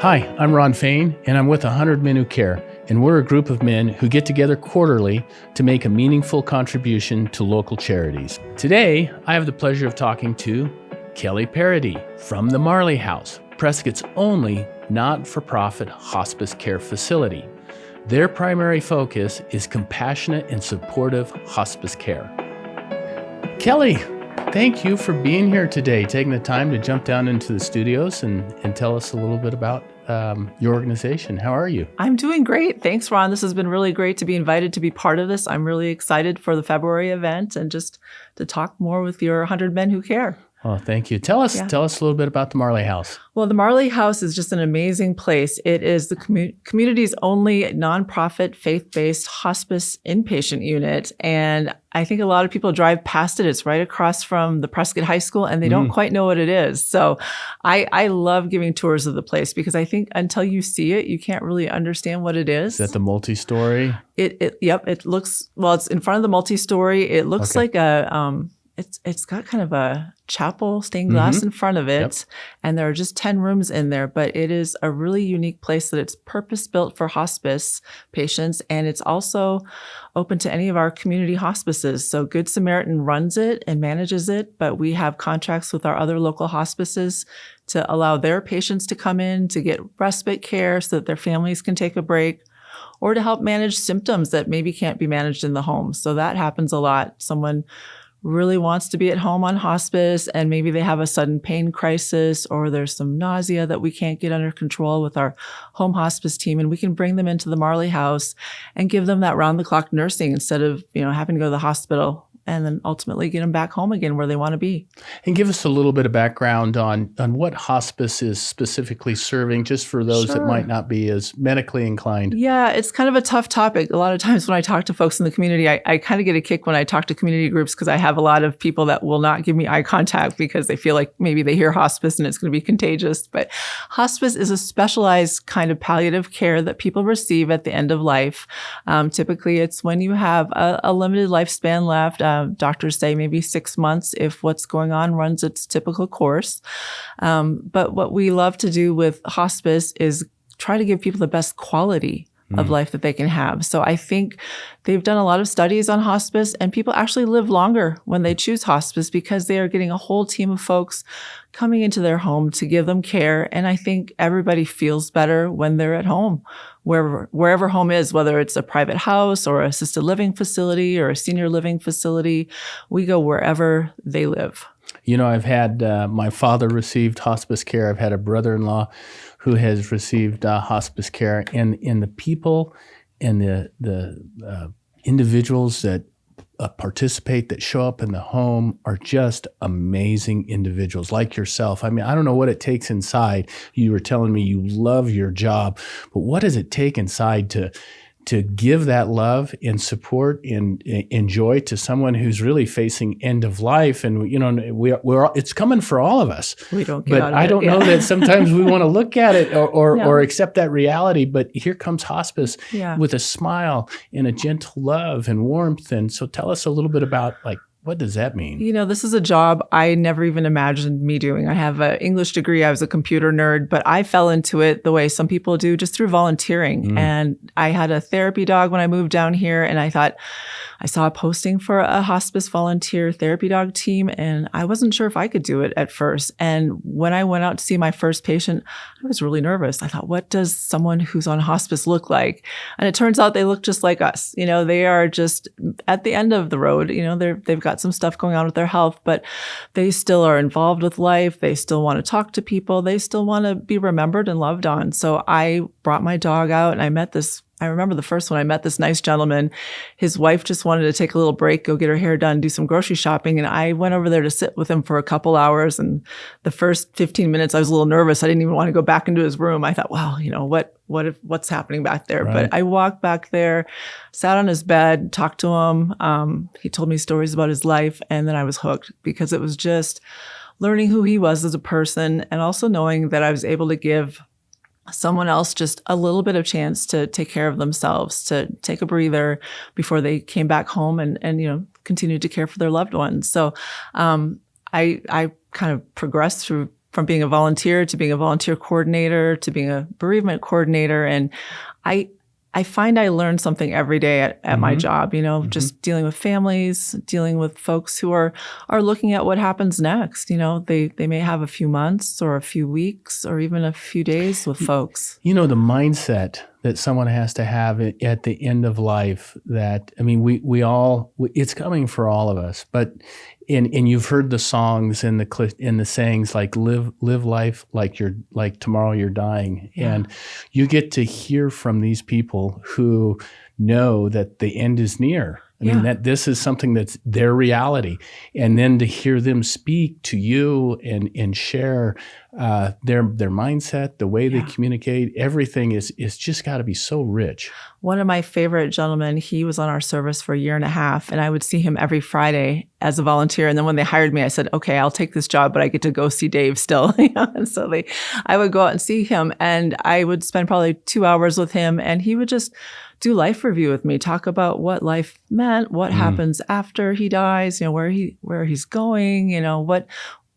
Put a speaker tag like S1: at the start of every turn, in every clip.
S1: Hi, I'm Ron Fain, and I'm with 100 Men Who Care, and we're a group of men who get together quarterly to make a meaningful contribution to local charities. Today, I have the pleasure of talking to Kelly Paradis from the Marley House, Prescott's only not-for-profit hospice care facility. Their primary focus is compassionate and supportive hospice care. Kelly, thank you for being here today, taking the time to jump down into the studios and tell us a little bit about your organization. How are you?
S2: I'm doing great. Thanks, Ron. This has been really great to be invited to be part of this. I'm really excited for the February event and just to talk more with your 100 Men Who Care.
S1: Oh, thank you. Tell us a little bit about the Marley House.
S2: Well, the Marley House is just an amazing place. It is the community's only nonprofit, faith-based hospice inpatient unit. And I think a lot of people drive past it. It's right across from the Prescott High School, and they don't quite know what it is. So I love giving tours of the place because I think until you see it, you can't really understand what it is.
S1: Is that the multi-story?
S2: Yep. It looks, well, it's in front of the multi-story. It looks like it's got kind of a chapel stained glass in front of it. And there are just 10 rooms in there, but it is a really unique place that it's purpose-built for hospice patients. And it's also open to any of our community hospices. So Good Samaritan runs it and manages it, but we have contracts with our other local hospices to allow their patients to come in to get respite care so that their families can take a break, or to help manage symptoms that maybe can't be managed in the home. So that happens a lot. Someone really wants to be at home on hospice and maybe they have a sudden pain crisis or there's some nausea that we can't get under control with our home hospice team, and we can bring them into the Marley House and give them that round-the-clock nursing instead of, having to go to the hospital and then ultimately get them back home again where they want to be.
S1: And give us a little bit of background on what hospice is specifically serving, just for those that might not be as medically inclined.
S2: Yeah, it's kind of a tough topic. A lot of times when I talk to folks in the community, I kind of get a kick when I talk to community groups because I have a lot of people that will not give me eye contact because they feel like maybe they hear hospice and it's going to be contagious. But hospice is a specialized kind of palliative care that people receive at the end of life. Typically, it's when you have a limited lifespan left. Doctors say maybe 6 months if what's going on runs its typical course. But what we love to do with hospice is try to give people the best quality of life that they can have. So I think they've done a lot of studies on hospice, and people actually live longer when they choose hospice because they are getting a whole team of folks coming into their home to give them care. And I think everybody feels better when they're at home, wherever home is, whether it's a private house or assisted living facility or a senior living facility. We go wherever they live.
S1: I've had my father received hospice care. I've had a brother-in-law who has received hospice care, and the people and the individuals that participate, that show up in the home, are just amazing individuals like yourself. I mean, I don't know what it takes inside. You were telling me you love your job, but what does it take inside to give that love and support and joy to someone who's really facing end of life? And it's coming for all of us.
S2: We don't get out of it.
S1: I don't know that sometimes we want to look at it or accept that reality. But here comes hospice with a smile and a gentle love and warmth. And so tell us a little bit about what does that mean?
S2: This is a job I never even imagined me doing. I have an English degree. I was a computer nerd, but I fell into it the way some people do, just through volunteering. And I had a therapy dog when I moved down here, and I thought, I saw a posting for a hospice volunteer therapy dog team, and I wasn't sure if I could do it at first. And when I went out to see my first patient, I was really nervous. I thought, what does someone who's on hospice look like? And it turns out they look just like us. They are just at the end of the road. They've got some stuff going on with their health, but they still are involved with life. They still want to talk to people. They still want to be remembered and loved on. So I brought my dog out, and I remember the first one, I met this nice gentleman. His wife just wanted to take a little break, go get her hair done, do some grocery shopping. And I went over there to sit with him for a couple hours. And the first 15 minutes, I was a little nervous. I didn't even want to go back into his room. I thought, wow, what's happening back there? Right. But I walked back there, sat on his bed, talked to him. He told me stories about his life. And then I was hooked because it was just learning who he was as a person, and also knowing that I was able to give someone else just a little bit of chance to take care of themselves, to take a breather before they came back home and continued to care for their loved ones. So I kind of progressed through from being a volunteer to being a volunteer coordinator to being a bereavement coordinator. And I find I learn something every day at my job, just dealing with families, dealing with folks who are looking at what happens next. They may have a few months or a few weeks or even a few days with folks.
S1: The mindset that someone has to have at the end of life that, we all, it's coming for all of us, but and you've heard the songs and the sayings like live life like tomorrow you're dying. Yeah. And you get to hear from these people who know that the end is near. That this is something that's their reality. And then to hear them speak to you and share their mindset, the way they communicate, everything is just got to be so rich.
S2: One of my favorite gentlemen, he was on our service for a year and a half, and I would see him every Friday as a volunteer. And then when they hired me, I said, okay, I'll take this job, but I get to go see Dave still. And so I would go out and see him, and I would spend probably 2 hours with him, and he would just do life review with me, talk about what life meant, what happens after he dies, where he's going, what.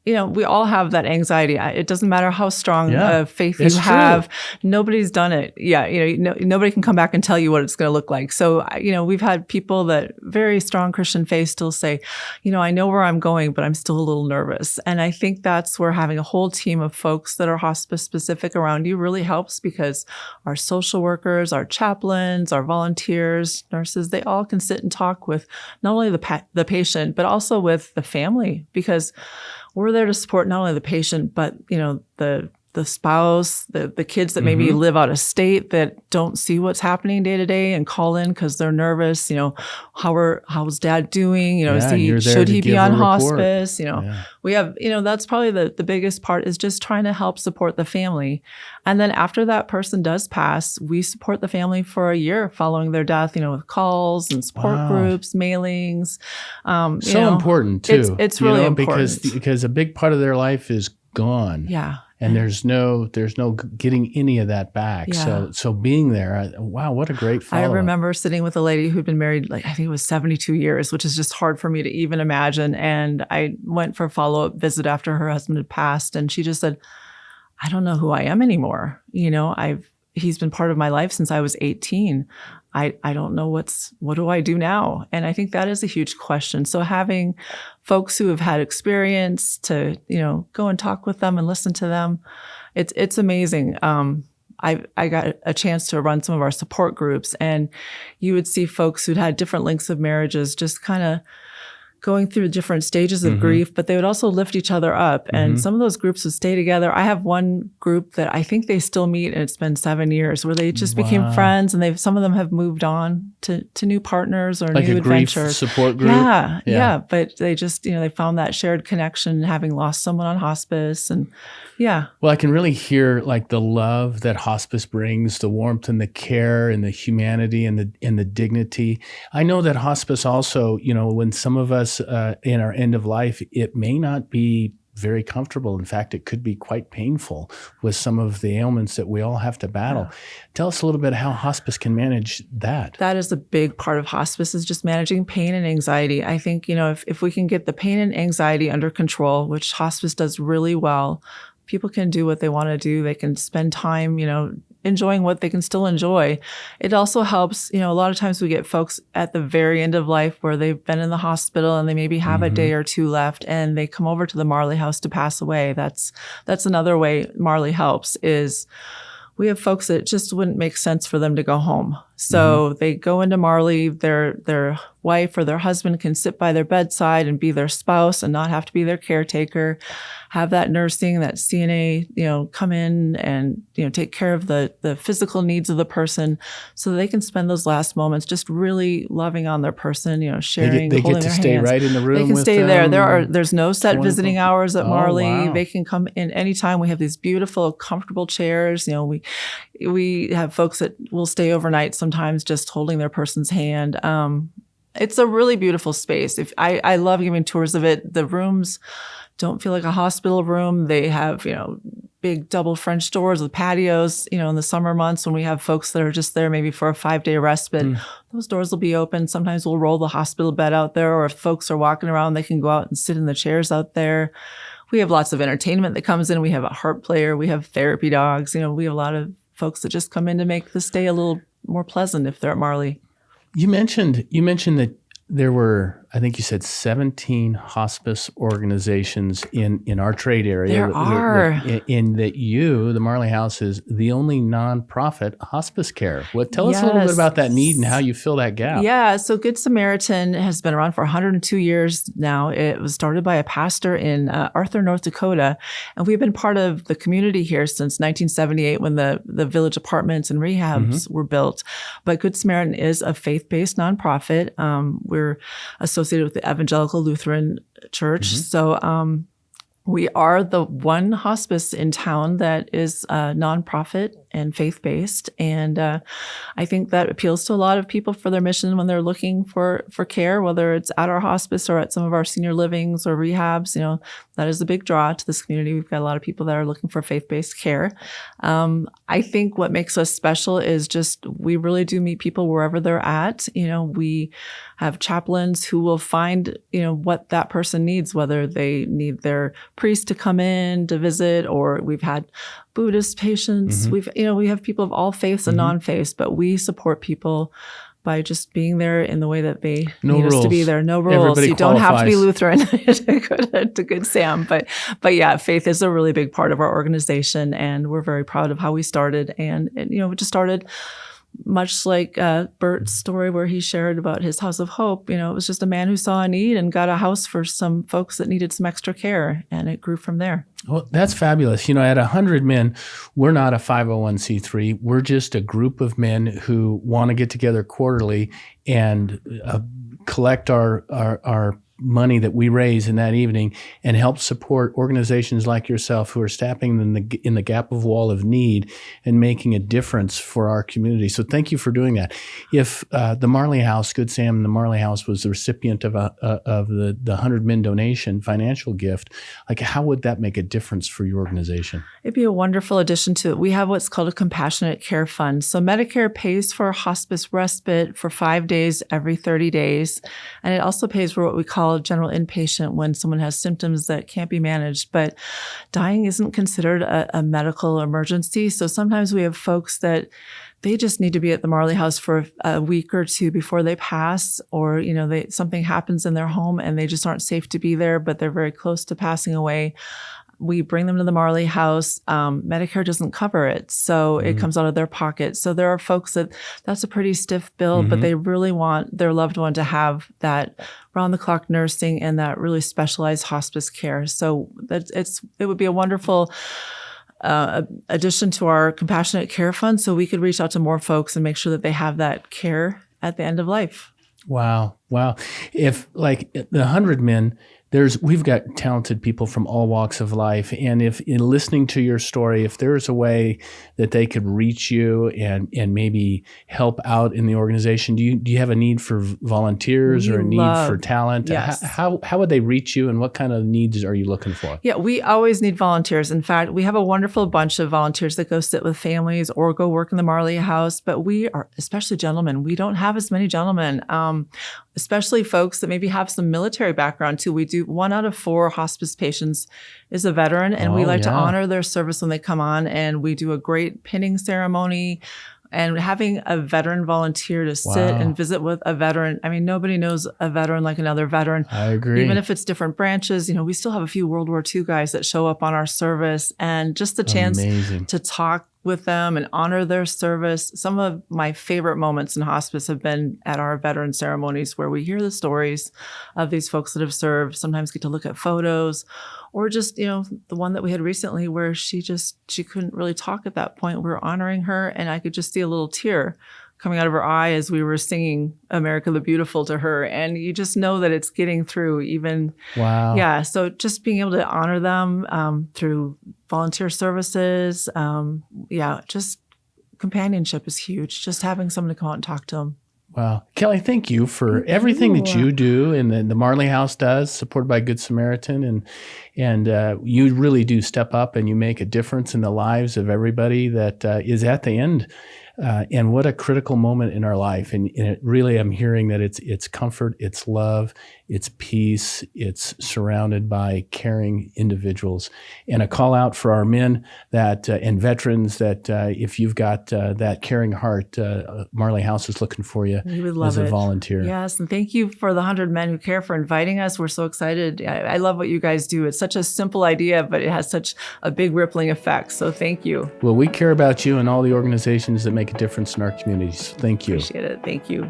S2: We all have that anxiety. It doesn't matter how strong a faith you have. True. Nobody's done it. Nobody can come back and tell you what it's going to look like. So, we've had people that very strong Christian faith still say, I know where I'm going, but I'm still a little nervous. And I think that's where having a whole team of folks that are hospice specific around you really helps, because our social workers, our chaplains, our volunteers, nurses, they all can sit and talk with not only the patient, but also with the family, because we're there to support not only the patient, but, the spouse, the kids that maybe live out of state that don't see what's happening day to day and call in because they're nervous. How's dad doing? Should he be on hospice? We have, that's probably the biggest part, is just trying to help support the family. And then after that person does pass, we support the family for a year following their death, with calls and support groups, mailings.
S1: Important too.
S2: It's really important
S1: because a big part of their life is gone.
S2: Yeah.
S1: And there's no getting any of that back.
S2: Yeah.
S1: So being there, wow, what a great follow-up.
S2: I remember sitting with a lady who'd been married, I think it was 72 years, which is just hard for me to even imagine. And I went for a follow-up visit after her husband had passed. And she just said, I don't know who I am anymore. He's been part of my life since I was 18. I don't know what do I do now? And I think that is a huge question. So having folks who have had experience to, go and talk with them and listen to them, it's amazing. I got a chance to run some of our support groups, and you would see folks who'd had different lengths of marriages just kind of going through different stages of grief, but they would also lift each other up. And some of those groups would stay together. I have one group that I think they still meet, and it's been 7 years, where they just became friends, and some of them have moved on to new partners or
S1: like
S2: new
S1: a
S2: adventures.
S1: Grief support group?
S2: Yeah. But they just, they found that shared connection, having lost someone on hospice. And
S1: well, I can really hear the love that hospice brings, the warmth and the care and the humanity and the dignity. I know that hospice also, when some of us in our end of life, it may not be very comfortable. In fact, it could be quite painful with some of the ailments that we all have to battle. Yeah. Tell us a little bit how hospice can manage that.
S2: That is a big part of hospice, is just managing pain and anxiety. I think, if we can get the pain and anxiety under control, which hospice does really well, people can do what they want to do. They can spend time, enjoying what they can still enjoy. It also helps, a lot of times we get folks at the very end of life where they've been in the hospital and they maybe have a day or two left, and they come over to the Marley House to pass away. That's another way Marley helps, is we have folks that it just wouldn't make sense for them to go home. So they go into Marley, their wife or their husband can sit by their bedside and be their spouse and not have to be their caretaker, have that nursing, that CNA, come in and, take care of the physical needs of the person, so they can spend those last moments just really loving on their person, sharing,
S1: they
S2: holding
S1: get to
S2: their
S1: stay
S2: hands.
S1: right in the room.
S2: They can
S1: with
S2: stay
S1: them.
S2: there. There's no set visiting hours at Marley.
S1: Wow.
S2: They can come in anytime. We have these beautiful, comfortable chairs. We have folks that will stay overnight sometimes just holding their person's hand. It's a really beautiful space. I love giving tours of it. The rooms don't feel like a hospital room. They have, big double French doors with patios, in the summer months when we have folks that are just there maybe for a 5-day respite. Those doors will be open. Sometimes we'll roll the hospital bed out there, or if folks are walking around, they can go out and sit in the chairs out there. we have lots of entertainment that comes in. We have a harp player. We have therapy dogs. We have a lot of folks that just come in to make this day a little more pleasant if they're at Marley.
S1: You mentioned that there were, I think you said 17 hospice organizations in our trade area.
S2: There are.
S1: In that the Marley House, is the only nonprofit hospice care. Tell us a little bit about that need and how you fill that gap.
S2: Yeah, so Good Samaritan has been around for 102 years now. It was started by a pastor in Arthur, North Dakota, and we've been part of the community here since 1978 when the village apartments and rehabs were built. But Good Samaritan is a faith-based nonprofit. We're associated with the Evangelical Lutheran Church. So we are the one hospice in town that is nonprofit and faith-based. And I think that appeals to a lot of people for their mission when they're looking for care, whether it's at our hospice or at some of our senior livings or rehabs. That is a big draw to this community. We've got a lot of people that are looking for faith-based care. I think what makes us special is just we really do meet people wherever they're at. We have chaplains who will find, what that person needs, whether they need their priest to come in to visit, or we've had Buddhist patients. We have people of all faiths and non-faiths, but we support people by just being there in the way that they need us to be there. No rules.
S1: Everybody
S2: you don't have to be Lutheran to Good Sam. But yeah, faith is a really big part of our organization, and we're very proud of how we started. And we just started much like Bert's story where he shared about his House of Hope. It was just a man who saw a need and got a house for some folks that needed some extra care, and it grew from there.
S1: Well, that's fabulous. At 100 men, we're not a 501c3. We're just a group of men who want to get together quarterly and collect our money that we raise in that evening and help support organizations like yourself who are stepping in the gap of wall of need and making a difference for our community. So thank you for doing that. If the Marley House, Good Sam, the Marley House was the recipient of the 100 Men donation financial gift, how would that make a difference for your organization?
S2: It'd be a wonderful addition to it. We have what's called a compassionate care fund. So Medicare pays for hospice respite for 5 days every 30 days. And it also pays for what we call general inpatient when someone has symptoms that can't be managed. But dying isn't considered a medical emergency. So sometimes we have folks that they just need to be at the Marley House for a week or two before they pass, or, something happens in their home and they just aren't safe to be there, but they're very close to passing away. We bring them to the Marley House. Medicare doesn't cover it, so it comes out of their pocket. So there are folks that's a pretty stiff bill, but they really want their loved one to have that round-the-clock nursing and that really specialized hospice care. So it would be a wonderful addition to our compassionate care fund, so we could reach out to more folks and make sure that they have that care at the end of life.
S1: Wow. If the 100 men, we've got talented people from all walks of life. And if in listening to your story, if there's a way that they could reach you and maybe help out in the organization, do you have a need for volunteers or a need for talent?
S2: Yes.
S1: How would they reach you, and what kind of needs are you looking for?
S2: Yeah, we always need volunteers. In fact, we have a wonderful bunch of volunteers that go sit with families or go work in the Marley House. But we are, especially gentlemen, we don't have as many gentlemen, especially folks that maybe have some military background too. We do 1 out of 4 hospice patients is a veteran, and we like to honor their service when they come on, and we do a great pinning ceremony. And having a veteran volunteer to sit and visit with a veteran, nobody knows a veteran like another veteran.
S1: I agree.
S2: Even if it's different branches, we still have a few World War II guys that show up on our service, and just the chance to talk with them and honor their service. Some of my favorite moments in hospice have been at our veteran ceremonies where we hear the stories of these folks that have served, sometimes get to look at photos, or just, the one that we had recently where she couldn't really talk at that point. We were honoring her, and I could just see a little tear coming out of her eye as we were singing America the Beautiful to her. And you just know that it's getting through even.
S1: Wow.
S2: Yeah. So just being able to honor them through volunteer services. Just companionship is huge. Just having someone to come out and talk to them.
S1: Wow. Kelly, thank you for everything that you do and the Marley House does, supported by Good Samaritan. And you really do step up and you make a difference in the lives of everybody that is at the end And what a critical moment in our life. And it really, I'm hearing that it's comfort, it's love, it's peace, it's surrounded by caring individuals. And a call out for our men that and veterans that if you've got that caring heart, Marley House is looking for you
S2: We would love
S1: as a
S2: it.
S1: volunteer.
S2: Yes, and thank you for the 100 Men Who Care for inviting us. We're so excited. I love what you guys do. It's such a simple idea, but it has such a big rippling effect. So thank you.
S1: Well, we care about you and all the organizations that make a difference in our communities. Thank you.
S2: Appreciate it. Thank you.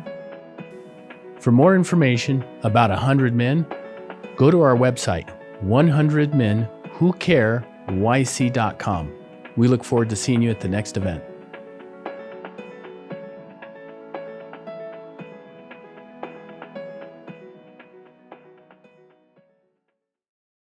S1: For more information about 100 Men, go to our website, 100menwhocareyc.com. We look forward to seeing you at the next event.